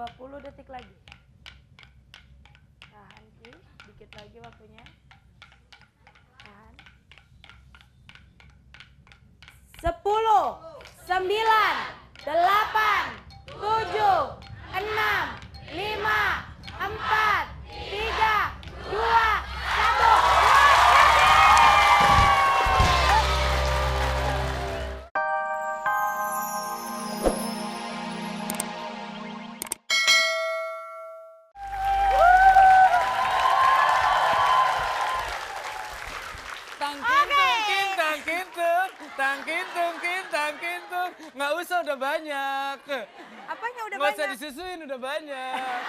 20 detik lagi. Tahan Ki, dikit lagi waktunya. Tahan. 10, 9, 8, 7, 6, 5, 4, 3, 2, 1. Tangkintung. Nggak usah, udah banyak. Apanya udah Nggak banyak? usah disusuin, udah banyak.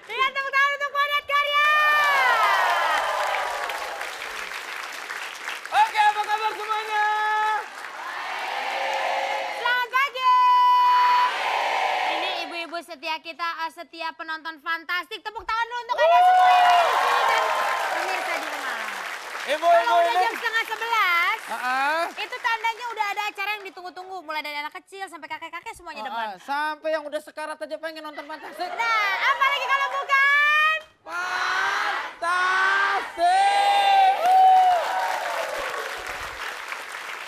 Iya, tepuk tangan untuk Padat Karya. Oke, apa kabar semuanya? Selamat pagi. Ini ibu-ibu setia kita, setia penonton fantastik. Tepuk tangan dulu untuk kalian semua yang ada di sini dan pemirsa di rumah. Ibu-ibu Kalau udah ini. jam 10:30, itu tandanya udah ada acara yang ditunggu-tunggu. Mulai dari anak kecil sampai kakek-kakek semuanya depan. Sampai yang udah sekarat aja pengen nonton fantastik. Nah, apa lagi kalau bukan? Fantastik!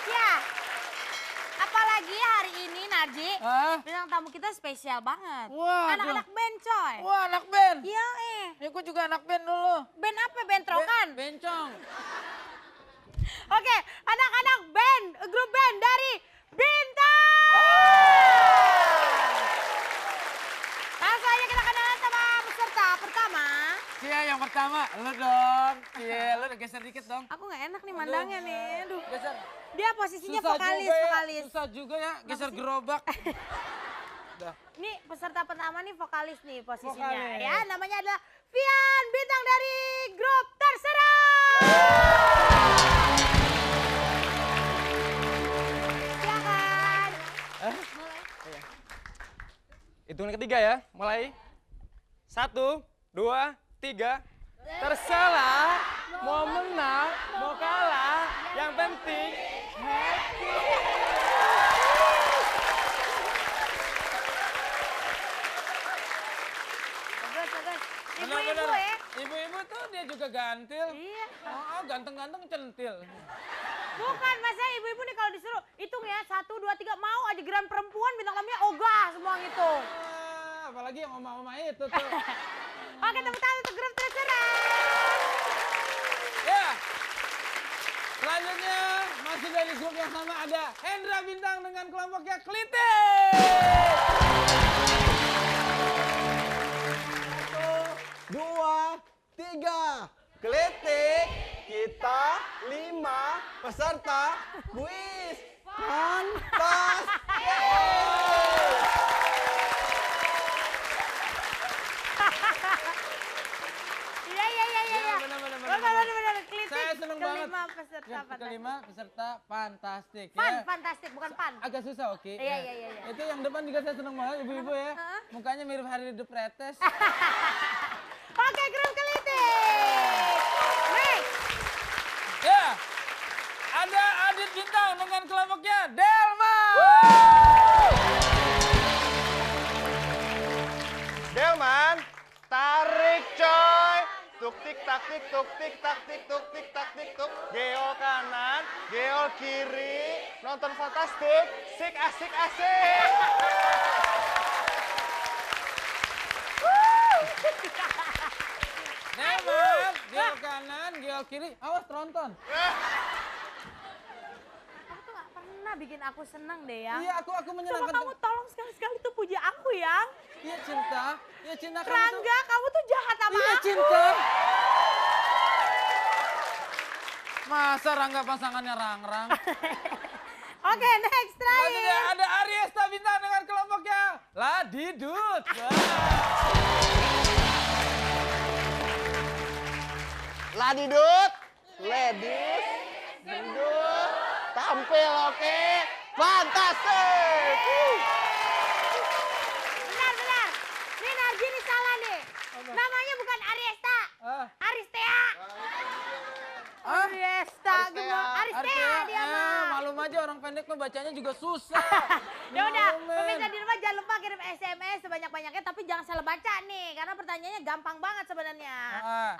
Ya, apalagi hari ini Narji, Hah? bintang tamu kita spesial banget. Wah, Anak-anak band coy. Wah, anak band. Iya Ya, gue juga anak band dulu. Band apa? Band trokan? Bencong. Oke, anak-anak band, grup band dari Bintang. Langsung aja kita kenalan sama peserta pertama. Cia yang pertama, lu dong. Cia, lu udah geser dikit dong. Aku nggak enak nih mandangnya nih. Aduh. Geser. Dia posisinya Susah vokalis, juga ya, vokalis. Susah juga ya, geser gerobak. Udah. Nih peserta pertama nih vokalis nih posisinya Vokalis. ya. Namanya adalah Vian, bintang dari grup Terserah. Silakan. Mulai. Hitungan ketiga ya, mulai. 1, 2, 3. Terserah, mau menang, mau kalah, yang penting happy. Bagus, bagus. Ibu-ibu Benar-benar. ya. Ibu-ibu tuh dia juga gantil. Iya. Oh, ganteng-ganteng centil. Bukan, masa ibu-ibu nih kalau disuruh hitung ya 1, 2, 3 mau aja giliran perempuan bintang tamunya ogah semua ngitung. Apalagi yang oma-oma itu tuh. Oke, tepuk tangan untuk grup Terserah. Ya. Selanjutnya masih dari grup yang sama ada Hendra Bintang dengan kelompoknya Klitik. 1, 2, 3. Klitik, kita 5 peserta kuis fantastik. Iya. Benar. Klitik. Saya seneng banget. Kelima peserta Ya, fantastik. kelima peserta fantastik. Pan, Ya. fantastik, bukan pan. Agak susah, oke. Iya. Itu yang depan juga saya seneng banget, ibu-ibu ya. Mukanya mirip Hari the Pretes. Oke, grup Klitik. Next. Ya, ada Adit Bintang dengan kelompoknya Delma. Delman, tarik coy. Tuk tik tak tik tuk tik tak tik tuk tik tak tik tuk. Geol kanan, geol kiri. Nonton fantastik, sik asik asik. Delma, gel kanan, gel kiri. Awas tronton. Kamu tuh gak pernah bikin aku senang deh ya. Iya, aku Coba menyenangkan. kamu tolong sekali-sekali tuh puji aku ya. Iya cinta, iya cinta kamu tuh. Rangga, kamu tuh jahat sama Iya aku. cinta. Masa Rangga pasangannya Rangrang? Oke, next Selanjutnya terakhir. ada Ariesta Bintang dengan kelompoknya Ladidut. Ladidut, ladies, duduk, tampil oke, fantastik. Benar. Nih Narji ini salah nih. Namanya bukan Ariesta. Aristea. Ah, Ariesta, Aristea. gimana? Aristea dia mah. Malu aja orang pendek mah bacanya juga susah. Ya udah, Momen. pemirsa di rumah jangan lupa kirim SMS sebanyak-banyaknya, tapi jangan salah baca nih, karena pertanyaannya gampang banget sebenarnya.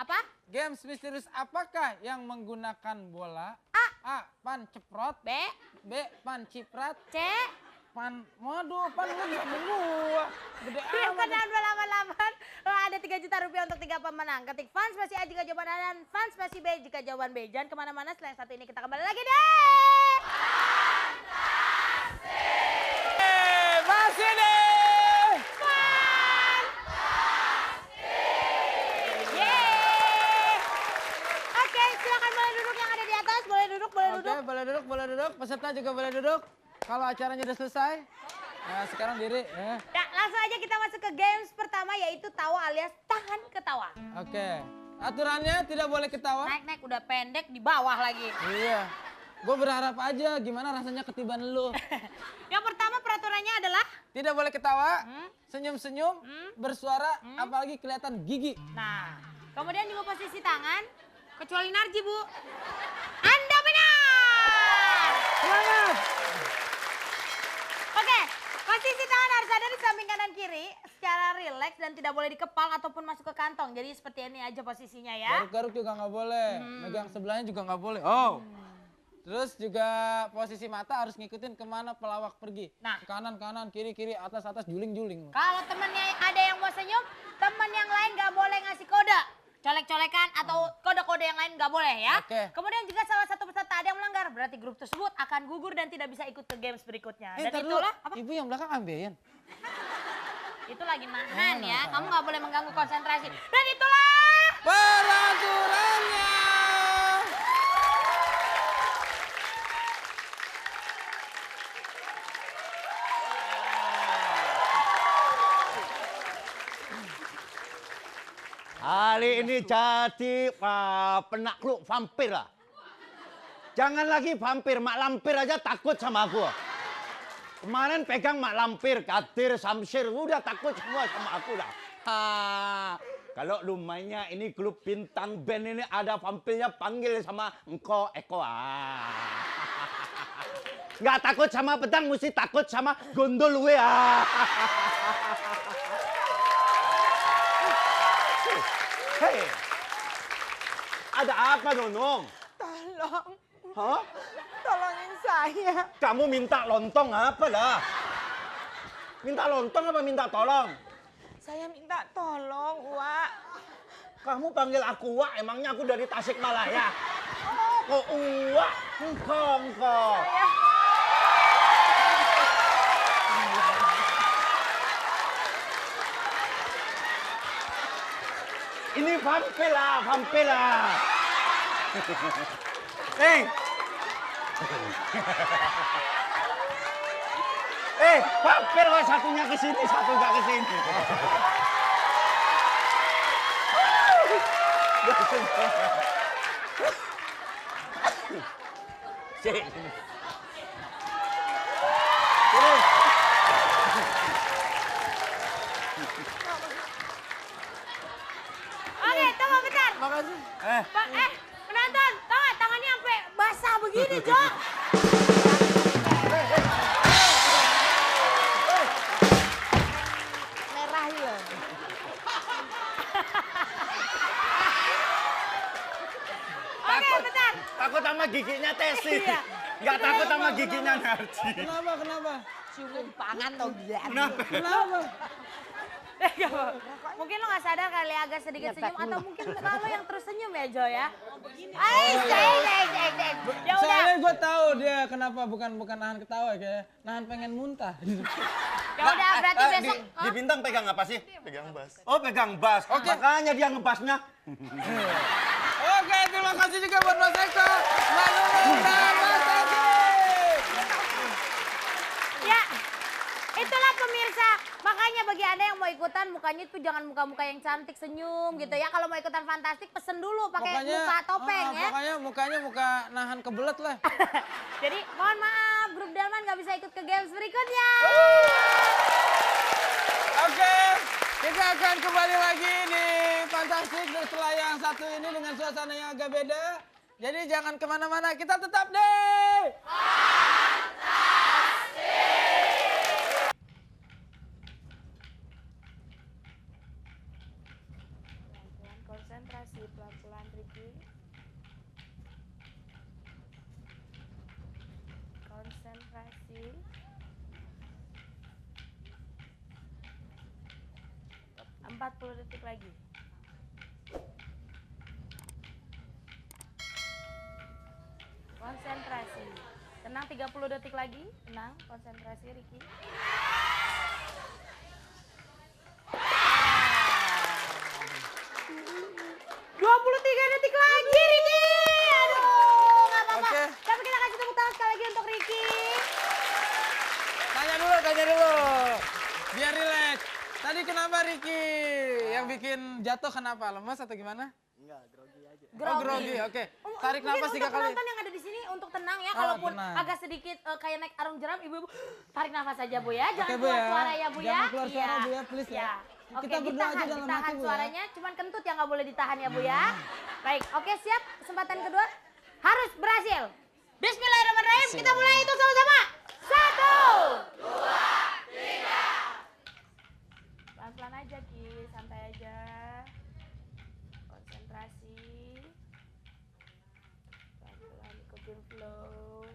Apa? Games misterius apakah yang menggunakan bola? A. Pan ceprot. B, Pan ciprat. C, Pan lu bisa gua. Gede amat. dan 288. Ada 3 juta rupiah untuk 3 pemenang. Ketik fans spasi A jika jawaban A dan fans spasi B jika jawaban B. Jangan kemana-mana, setelah yang satu ini kita kembali lagi deh. Masih deh. Yeay. Oke, silakan boleh duduk yang ada di atas. Boleh duduk, boleh Oke, duduk. boleh duduk. Peserta juga boleh duduk. Kalau acaranya udah selesai. Nah, sekarang diri. Ya. Ya, langsung aja kita masuk ke games pertama, yaitu tawa alias tahan ketawa. Oke. Aturannya tidak boleh ketawa. Naik-naik udah pendek di bawah lagi. Iya. Gue berharap aja gimana rasanya ketiban lu. Yang pertama peraturannya adalah, Tidak boleh ketawa, senyum-senyum, bersuara, Hmm. apalagi kelihatan gigi. nah, kemudian juga posisi tangan, kecuali Narji, Bu. Anda benar! Semangat! Oke, posisi tangan harus ada di samping kanan kiri secara rileks dan tidak boleh dikepal ataupun masuk ke kantong. Jadi seperti ini aja posisinya ya. Garuk-garuk juga nggak boleh, megang sebelahnya juga nggak boleh. Oh. Terus juga posisi mata harus ngikutin kemana pelawak pergi. Nah. Kanan, kiri, atas, juling-juling. Kalau temennya ada yang mau senyum, temen yang lain nggak boleh ngasih kode. Colek-colekan atau kode-kode yang lain nggak boleh ya. Oke. Kemudian jika salah satu peserta ada yang melanggar, berarti grup tersebut akan gugur dan tidak bisa ikut ke games berikutnya. Dan Ntar dulu, itulah, apa? ibu yang belakang ambeien. Itu lagi nahan ya, nahan. kamu nggak boleh mengganggu konsentrasi. Dan itulah Peraturannya. Hari ini jadi penakluk vampir lah. Jangan lagi vampir, mak lampir aja takut sama aku. Kemarin pegang mak lampir, Kadir, Samsir, udah takut semua sama aku dah. Kalau lumayan ini klub bintang band ini ada vampirnya panggil sama engkau Eko. Nggak takut sama pedang, mesti takut sama gondol we. Hei, ada apa Nonong? Tolong, Hah? tolongin saya. Kamu minta lontong apa lah? Minta lontong apa minta tolong? Saya minta tolong, Wak. Kamu panggil aku Wak, emangnya aku dari Tasikmalaya? Kok Wak? Engkau. Ini vampir lah. Hei. Vampir kok satunya ke sini, satu nggak ke sini. Sini. Oke, tunggu bentar. Makasih. Penonton, tau gak tangannya sampai basah begini, Jo. Merah ya. Oke, bentar. Takut sama giginya Tesi. Iya. Nggak takut sama giginya Narji. Kenapa? Cium pangan dong dia. Kenapa? Gak apa. Mungkin lo gak sadar kali agak sedikit senyum atau mungkin muka lo yang terus senyum ya, Jo ya. Ya udah. Soalnya gue tahu dia kenapa bukan nahan ketawa, kayak nahan pengen muntah. Ya udah, berarti besok. Di bintang pegang apa sih? Pegang bass. Oh, pegang bass. Oke. Makanya dia ngebasnya. Oke, terima kasih juga buat Mas Eko, Mbak Nunung, dan Mas Eki. Ya, itulah pemirsa. Makanya bagi Anda yang mau ikutan, mukanya itu jangan muka-muka yang cantik, senyum gitu ya. Kalau mau ikutan fantastik, pesen dulu pakai muka topeng ya. Pokoknya mukanya muka nahan kebelet lah. Jadi mohon maaf, grup Delman nggak bisa ikut ke games berikutnya. Oke, kita akan kembali lagi di Fantastik setelah yang satu ini dengan suasana yang agak beda. Jadi jangan kemana-mana, kita tetap deh. 40 detik lagi. Konsentrasi. Tenang 30 detik lagi. Tenang, konsentrasi Riki. 23 detik lagi Riki. Aduh, nggak apa-apa. Oke. Tapi kita kasih tepuk tangan sekali lagi untuk Riki. Tanya dulu. Biar rileks. Tadi kenapa Riki? Yang bikin jatuh kenapa? Lemas atau gimana? Oh, grogi. Oke. Tarik Mungkin nafas 3 untuk kali. penonton yang ada di sini untuk tenang ya, Oh, kalaupun tenang. agak sedikit kayak naik arung jeram, ibu-ibu tarik nafas aja Bu ya, jangan Oke, Bu, keluar ya. suara ya Bu ya. Jangan keluar suara, Iya. Bu, ya, please, ya. Oke, Kita berdoa aja dalam ditahan hati, Bu, ya. suaranya, cuman kentut yang nggak boleh ditahan ya Bu ya. Baik, oke siap, kesempatan kedua harus berhasil. Bismillahirrahmanirrahim, kita mulai itu sama-sama. 1, 2, 3. Pelan-pelan aja Ki, santai aja. Konsentrasi. Pelan-pelan ikutin flow.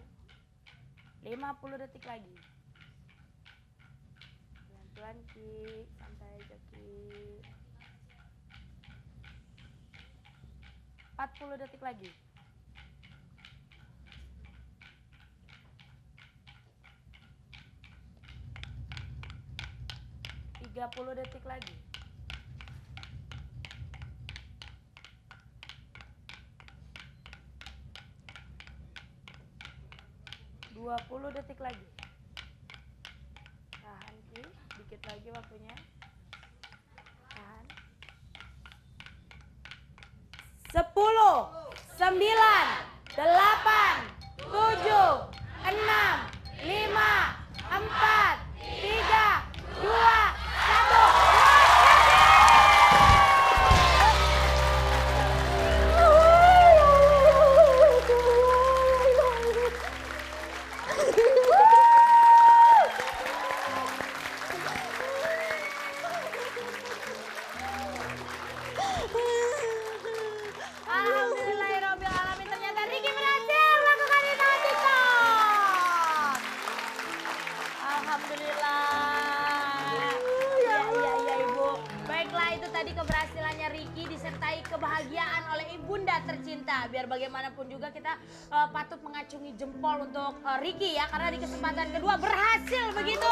50 detik lagi. Pelan-pelan Ki, santai aja Ki. 40 detik lagi. 30 detik lagi. 20 detik lagi. Tahan Ki, dikit lagi waktunya. Tahan. 10, 9, 8, 7, 6, 5, 4, 3, 2, 1. Alhamdulillahirrahmanirrahim. Ternyata Riki berhasil melakukan hitungan TikTok. Alhamdulillah. Ya Ibu. Baiklah itu tadi keberhasilannya Riki disertai kebahagiaan oleh ibunda tercinta. Biar bagaimanapun juga kita patut mengacungi jempol untuk Riki ya. Karena di kesempatan kedua berhasil begitu.